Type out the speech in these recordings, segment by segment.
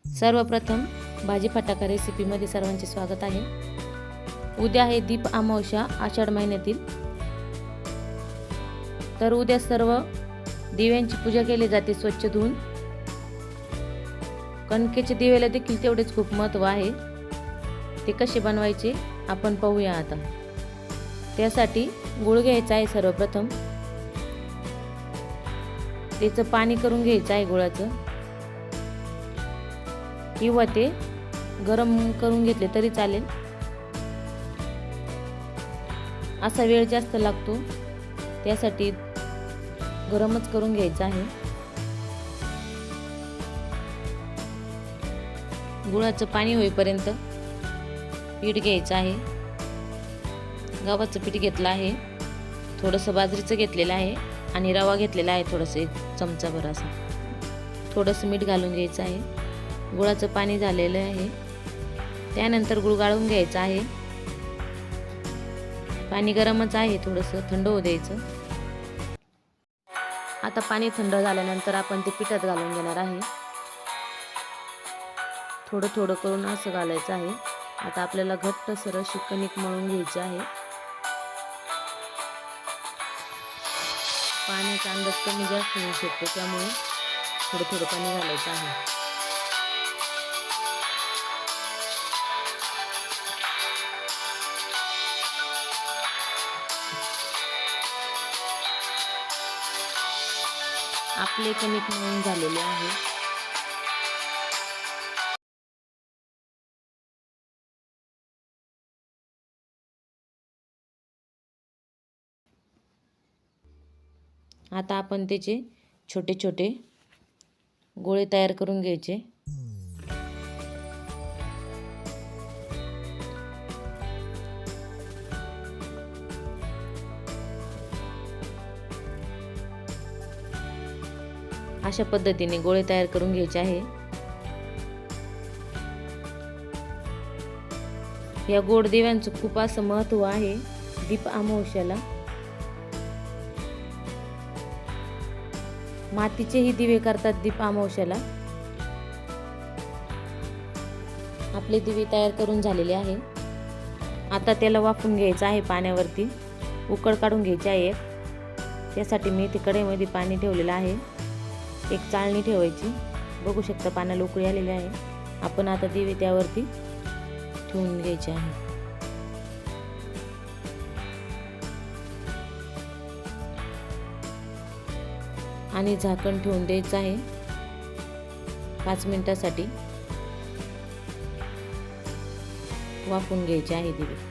सर्वप्रथम भाजी फटाका रेसिपीमध्ये सर्वांचे स्वागत आहे। उद्या आहे दीप अमावस्या आषाढ महिन्यातील। तर उद्या सर्व दिव्यांची पूजा केली जाते स्वच्छ धुवून। कणकेच्या दिव्याला देखील तेवढेच खूप महत्त्व आहे। ते कसे बनवायचे आपण पाहूया आता। त्यासाठी गूळ घ्यायचा आहे सर्वप्रथम। त्याचं पाणी करून घ्यायचं आहे गुळाचं, किंवा ते गरम करून घेतले तरी चालेल। असा वेळ जास्त लागतो त्यासाठी गरमच करून घ्यायचं आहे। गुळाचं पाणी होईपर्यंत पीठ घ्यायचं आहे। गव्हाचं पीठ घेतलं आहे, थोडंसं बाजरीचं घेतलेलं आहे आणि रवा घेतलेला आहे थोडंसं, 1 चमचाभर असा। थोडंसं मीठ घालून घ्यायचं आहे। गुळाचं पाणी झालेलं आहे। त्यानंतर गुळ गाळून घ्यायचा आहे। पाणी गरमच आहे, थोडंसं थंड होऊ द्यायचं। आता पाणी थंड झाल्यानंतर आपण ते पिठात घालून घेणार आहे। थोडं थोडं करून असं घालायचं आहे। आता आपल्याला घट्टसर अशी कणिक मळून घ्यायची आहे। पाण्याचा अंदाज कमी जास्त होऊ शकतो, त्यामुळे थोडं थोडं पाणी घालायचं आहे। आपले कणिक मळून झालेले आहे। आता आपण त्याचे छोटे छोटे गोळे तयार करून घ्यायचे। अशा पद्धतीने गोळे तयार करून घ्यायचे आहे। या गोड दिव्यांचं खूप असं महत्त्व आहे दीप अमावस्याला। मातीचेही दिवे करतात दीप अमावस्याला। आपले दिवे तयार करून झालेले आहे। आता त्याला वाफवून घ्यायचं आहे पाण्यावरती, उकळ काढून घ्यायची आहे एक। त्यासाठी मी इथे कढईमध्ये पाणी ठेवलेलं आहे। एक चाळणी ठेवायची, बघू शकता पाण्याला उकळी आलेली आहे। आपण आता दिवे त्यावरती ठेवून घ्यायचे आहे। आणि झाकण ठेवून द्यायचं आहे 5 मिनिटासाठी। वाफवून घ्यायचे आहे दिवे।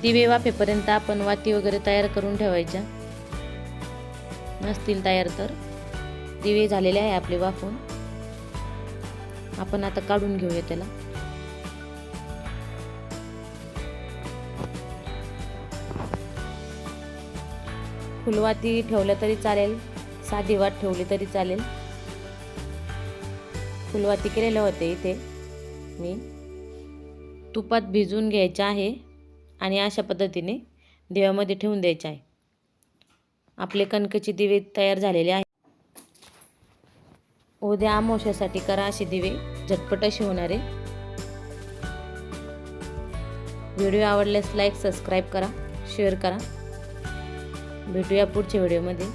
दिवे वाफेपर्यंत आपण वाती वगैरे तयार करून ठेवायच्या। नसतील तयार तर दिवे झालेले आहे आपले वाफून। आपण आता काढून घेऊया त्याला। फुलवाती ठेवल्या तरी चालेल, साधी वात ठेवली तरी चालेल। फुलवाती केलेले होते इथे मी, तुपात भिजवून घ्यायचे आहे आणि अशा पद्धतीने दिव्यामध्ये ठेवून द्यायचे आहे। आपले कणकेचे दिवे तयार झालेले आहे। उद्या अमावस्यासाठी करा असे दिवे, झटपट असे होणारे। व्हिडिओ आवडल्यास लाईक, सबस्क्राईब करा, शेअर करा। भेटूया पुढच्या व्हिडिओमध्ये।